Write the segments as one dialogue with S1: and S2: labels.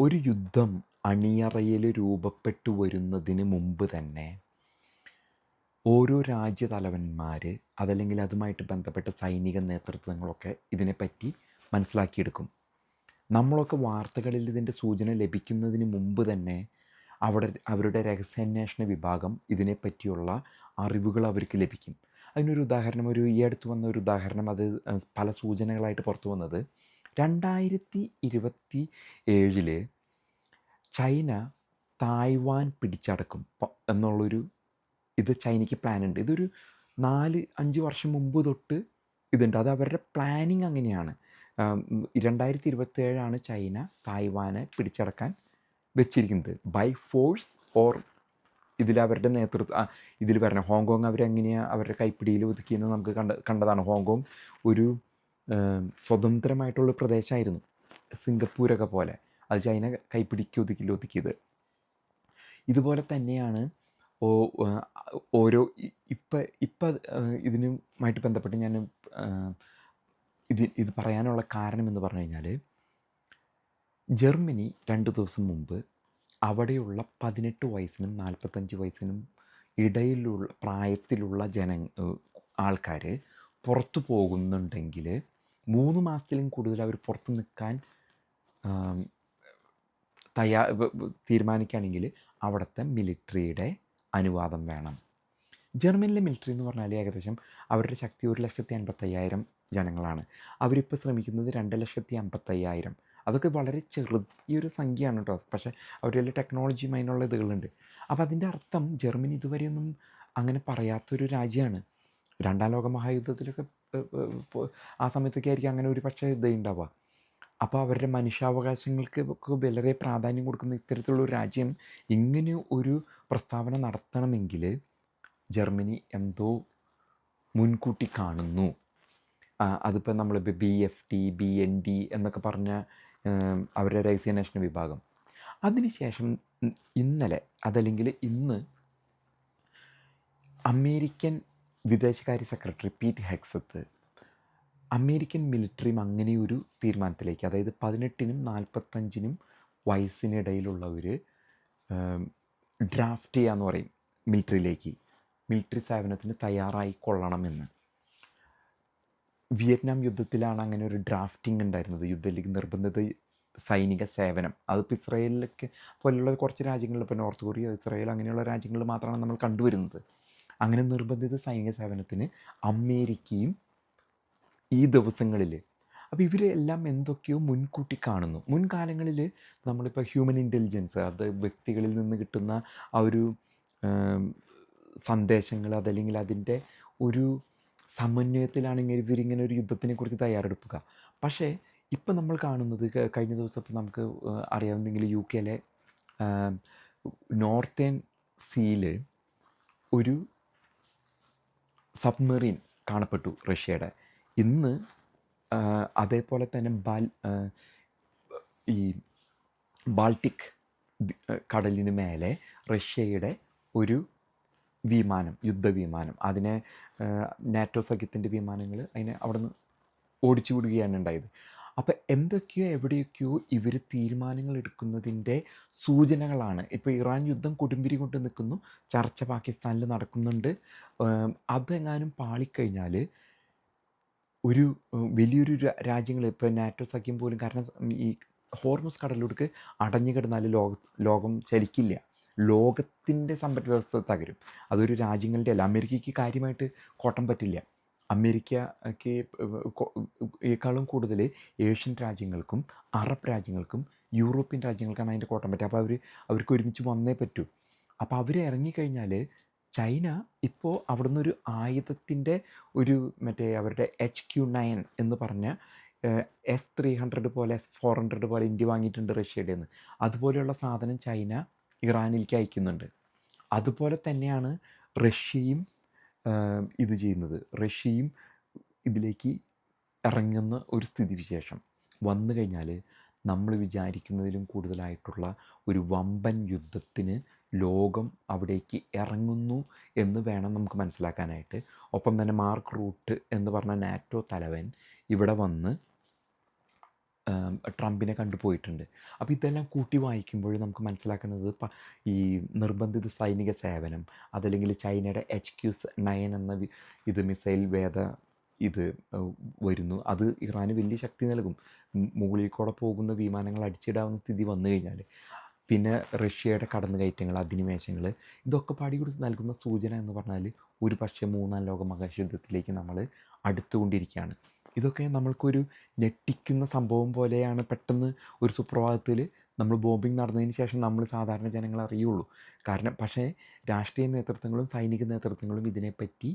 S1: ഒരു യുദ്ധം അണിയറയിൽ രൂപപ്പെട്ടു വരുന്നതിന് മുമ്പ് തന്നെ ഓരോ രാജ്യതലവന്മാർ അതല്ലെങ്കിൽ അതുമായിട്ട് ബന്ധപ്പെട്ട സൈനിക നേതൃത്വങ്ങളൊക്കെ ഇതിനെപ്പറ്റി മനസ്സിലാക്കിയെടുക്കും. നമ്മളൊക്കെ വാർത്തകളിൽ ഇതിൻ്റെ സൂചന ലഭിക്കുന്നതിന് മുമ്പ് തന്നെ അവരുടെ രഹസ്യാന്വേഷണ വിഭാഗം ഇതിനെപ്പറ്റിയുള്ള അറിവുകൾ അവർക്ക് ലഭിക്കും. അതിനൊരു ഉദാഹരണം, ഈ അടുത്ത് വന്ന ഒരു ഉദാഹരണം, അത് പല സൂചനകളായിട്ട് പുറത്തു വന്നത് 2027 ചൈന തായ്വാൻ പിടിച്ചടക്കും എന്നുള്ളൊരു ചൈനയ്ക്ക് പ്ലാനുണ്ട്. ഇതൊരു 4-5 വർഷം മുമ്പ് തൊട്ട് ഇതുണ്ട്. അത് അവരുടെ പ്ലാനിങ് അങ്ങനെയാണ്. 2027 ചൈന തായ്വാനെ പിടിച്ചടക്കാൻ വെച്ചിരിക്കുന്നത്. ബൈ ഫോഴ്സ് ഓർ ഇതിലവരുടെ ഇതിൽ പറഞ്ഞ ഹോങ്കോങ് അവരെങ്ങനെയാണ് അവരുടെ കൈപ്പിടിയിൽ ഒതുക്കിയെന്ന് നമുക്ക് കണ്ടതാണ്. ഹോങ്കോങ് ഒരു സ്വതന്ത്രമായിട്ടുള്ള പ്രദേശമായിരുന്നു, സിംഗപ്പൂരൊക്കെ പോലെ. അത് ചൈന കൈപ്പിടിക്ക് ഒതുക്കിയത്. ഇതുപോലെ തന്നെയാണ് ഓരോ ഇപ്പം ഇതിനുമായിട്ട് ബന്ധപ്പെട്ട് ഞാൻ ഇത് പറയാനുള്ള കാരണമെന്ന് പറഞ്ഞു കഴിഞ്ഞാൽ, ജർമ്മനി 2 ദിവസം മുമ്പ് അവിടെയുള്ള 18 വയസ്സിനും 45 വയസ്സിനും ഇടയിലുള്ള പ്രായത്തിലുള്ള ആൾക്കാർ പുറത്തു പോകുന്നുണ്ടെങ്കിൽ 3 മാസത്തിലും കൂടുതൽ അവർ പുറത്ത് നിൽക്കാൻ തീരുമാനിക്കുകയാണെങ്കിൽ അവിടുത്തെ മിലിറ്ററിയുടെ അനുവാദം വേണം. ജർമ്മനിലെ മിലിറ്ററി എന്ന് പറഞ്ഞാൽ ഏകദേശം അവരുടെ ശക്തി 1,85,000 ജനങ്ങളാണ്. അവരിപ്പോൾ ശ്രമിക്കുന്നത് 2,55,000. അതൊക്കെ വളരെ ചെറിയൊരു സംഖ്യയാണ് കേട്ടോ. പക്ഷേ അവരുടെ ടെക്നോളജിയും അതിനുള്ള ഇതുകളുണ്ട്. അപ്പോൾ അതിൻ്റെ അർത്ഥം ജർമ്മനി ഇതുവരെയൊന്നും അങ്ങനെ പറയാത്തൊരു രാജ്യമാണ്. 2ാം ലോക മഹായുദ്ധത്തിലൊക്കെ ആ സമയത്തൊക്കെ ആയിരിക്കും അങ്ങനെ ഒരു പക്ഷേ ഉണ്ടാവുക. അപ്പോൾ അവരുടെ മനുഷ്യാവകാശങ്ങൾക്ക് വളരെ പ്രാധാന്യം കൊടുക്കുന്ന ഇത്തരത്തിലുള്ളൊരു രാജ്യം ഇങ്ങനെ ഒരു പ്രസ്താവന നടത്തണമെങ്കിൽ ജർമ്മനി എന്തോ മുൻകൂട്ടി കാണുന്നു. അതിപ്പോൾ നമ്മളിപ്പോൾ BFT BND എന്നൊക്കെ പറഞ്ഞ അവരുടെ രഹസ്യാന്വേഷണ വിഭാഗം. അതിനുശേഷം ഇന്നലെ അതല്ലെങ്കിൽ ഇന്ന് അമേരിക്കൻ വിദേശകാര്യ സെക്രട്ടറി പീറ്റ് ഹെഗ്സത്ത് അമേരിക്കൻ മിലിറ്ററിയും അങ്ങനെ ഒരു തീരുമാനത്തിലേക്ക്, അതായത് 18നും 45നും വയസ്സിനിടയിലുള്ളവർ ഡ്രാഫ്റ്റ് ചെയ്യാന്ന് പറയും മിലിറ്ററി സേവനത്തിന് തയ്യാറായിക്കൊള്ളണമെന്ന്. വിയറ്റ്നാം യുദ്ധത്തിലാണ് അങ്ങനെ ഒരു ഡ്രാഫ്റ്റിംഗ് ഉണ്ടായിരുന്നത്, യുദ്ധത്തിലേക്ക് നിർബന്ധിത സൈനിക സേവനം. അതിപ്പോൾ ഇസ്രായേലിലൊക്കെ പോലുള്ള കുറച്ച് രാജ്യങ്ങളിൽ, ഇപ്പോൾ നോർത്ത് കൊറിയ, ഇസ്രായേൽ അങ്ങനെയുള്ള രാജ്യങ്ങളിൽ മാത്രമാണ് നമ്മൾ കണ്ടുവരുന്നത്. അങ്ങനെ നിർബന്ധിത സൈനിക സേവനത്തിന് അമേരിക്കയും ഈ ദിവസങ്ങളിൽ. അപ്പോൾ ഇവരെല്ലാം എന്തൊക്കെയോ മുൻകൂട്ടി കാണുന്നു. മുൻകാലങ്ങളിൽ നമ്മളിപ്പോൾ ഹ്യൂമൻ ഇൻ്റലിജൻസ്, അത് വ്യക്തികളിൽ നിന്ന് കിട്ടുന്ന ആ ഒരു സന്ദേശങ്ങൾ, അതല്ലെങ്കിൽ അതിൻ്റെ ഒരു സമന്വയത്തിലാണെങ്കിൽ ഇവരിങ്ങനെ ഒരു യുദ്ധത്തിനെക്കുറിച്ച് തയ്യാറെടുക്കുക. പക്ഷേ ഇപ്പം നമ്മൾ കാണുന്നത്, കഴിഞ്ഞ ദിവസത്തെ നമുക്ക് അറിയാവുന്നെങ്കിൽ UK നോർത്തേൺ സീയിൽ ഒരു സബ്മറീൻ കാണപ്പെട്ടു റഷ്യയുടെ. ഇന്ന് അതേപോലെ തന്നെ ഈ ബാൾട്ടിക് കടലിന് മേലെ റഷ്യയുടെ ഒരു യുദ്ധവിമാനം, അതിനെ നാറ്റോ സഖ്യത്തിൻ്റെ വിമാനങ്ങൾ അതിനെ അവിടെ നിന്ന് ഓടിച്ചു വിടുകയാണ് ഉണ്ടായത്. അപ്പോൾ എന്തൊക്കെയോ എവിടെയൊക്കെയോ ഇവർ തീരുമാനങ്ങൾ എടുക്കുന്നതിൻ്റെ സൂചനകളാണ്. ഇപ്പോൾ ഇറാൻ യുദ്ധം കൊടുമ്പിരി കൊണ്ട് നിൽക്കുന്നു, ചർച്ച പാകിസ്ഥാനിൽ നടക്കുന്നുണ്ട്. അതെങ്ങാനും പാളിക്കഴിഞ്ഞാൽ ഒരു വലിയൊരു രാജ്യങ്ങൾ, ഇപ്പോൾ നാറ്റോ സഖ്യം പോലും, കാരണം ഈ ഹോർമുസ് കടലിടുക്ക് അടഞ്ഞു കിടന്നാൽ ലോകം ചലിക്കില്ല, ലോകത്തിൻ്റെ സമ്പദ് വ്യവസ്ഥ തകരും. അതൊരു രാജ്യങ്ങളുടെ അല്ല. അമേരിക്കയ്ക്ക് കാര്യമായിട്ട് കോട്ടം പറ്റില്ല. അമേരിക്കയ്ക്ക് യേക്കാളും കൂടുതൽ ഏഷ്യൻ രാജ്യങ്ങൾക്കും അറബ് രാജ്യങ്ങൾക്കും യൂറോപ്യൻ രാജ്യങ്ങൾക്കാണ് അതിൻ്റെ കോട്ടം പറ്റുക. അപ്പോൾ അവർക്ക് ഒരുമിച്ച് വന്നേ പറ്റൂ. അപ്പോൾ അവർ ഇറങ്ങിക്കഴിഞ്ഞാൽ ചൈന ഇപ്പോൾ അവിടെ നിന്നൊരു ആയുധത്തിൻ്റെ അവരുടെ HQ-9 എന്ന് പറഞ്ഞ S-300 പോലെ S-400 പോലെ ഇന്ത്യ വാങ്ങിയിട്ടുണ്ട് റഷ്യയുടെ നിന്ന്. അതുപോലെയുള്ള സാധനം ചൈന ഇറാനിലേക്ക് അയക്കുന്നുണ്ട്. അതുപോലെ തന്നെയാണ് റഷ്യയും ഇത് ചെയ്യുന്നത്. റഷ്യയും ഇതിലേക്ക് ഇറങ്ങുന്ന ഒരു സ്ഥിതിവിശേഷം വന്നു കഴിഞ്ഞാൽ നമ്മൾ വിചാരിക്കുന്നതിലും കൂടുതലായിട്ടുള്ള ഒരു വമ്പൻ യുദ്ധത്തിന് ലോകം അവിടേക്ക് ഇറങ്ങുന്നു എന്ന് വേണം നമുക്ക് മനസ്സിലാക്കാനായിട്ട്. ഒപ്പം തന്നെ മാർക്ക് റൂട്ട് എന്ന് പറഞ്ഞ നാറ്റോ തലവൻ ഇവിടെ വന്ന് ട്രംപിനെ കണ്ടുപോയിട്ടുണ്ട്. അപ്പോൾ ഇതെല്ലാം കൂട്ടി വായിക്കുമ്പോൾ നമുക്ക് മനസ്സിലാക്കുന്നത് ഈ നിർബന്ധിത സൈനിക സേവനം, അതല്ലെങ്കിൽ ചൈനയുടെ HQ-9 എന്ന ഇത് മിസൈൽ ഇത് വരുന്നു. അത് ഇറാന് വലിയ ശക്തി നൽകും. മുകളിൽ കൂടെ പോകുന്ന വിമാനങ്ങൾ അടിച്ചിടാവുന്ന സ്ഥിതി വന്നു കഴിഞ്ഞാൽ. പിന്നെ റഷ്യയുടെ കടന്നുകയറ്റങ്ങൾ, അധിനിവേശങ്ങൾ, ഇതൊക്കെ പാടി നൽകുന്ന സൂചന എന്ന് പറഞ്ഞാൽ ഒരു പക്ഷേ മൂന്നാം ലോക മഹായുദ്ധത്തിലേക്ക് നമ്മൾ അടുത്തുകൊണ്ടിരിക്കുകയാണ്. ഇതൊക്കെ നമ്മൾക്കൊരു ഞെട്ടിക്കുന്ന സംഭവം പോലെയാണ്. പെട്ടെന്ന് ഒരു സുപ്രഭാതത്തിൽ നമ്മൾ ബോംബിങ് നടന്നതിന് ശേഷം നമ്മൾ സാധാരണ ജനങ്ങൾ അറിയുള്ളൂ. പക്ഷേ രാഷ്ട്രീയ നേതൃത്വങ്ങളും സൈനിക നേതൃത്വങ്ങളും ഇതിനെപ്പറ്റി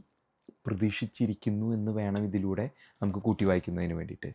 S1: പ്രതീക്ഷിച്ചിരിക്കുന്നു എന്ന് വേണം ഇതിലൂടെ നമുക്ക് കൂട്ടി വായിക്കുന്നതിന് വേണ്ടിയിട്ട്.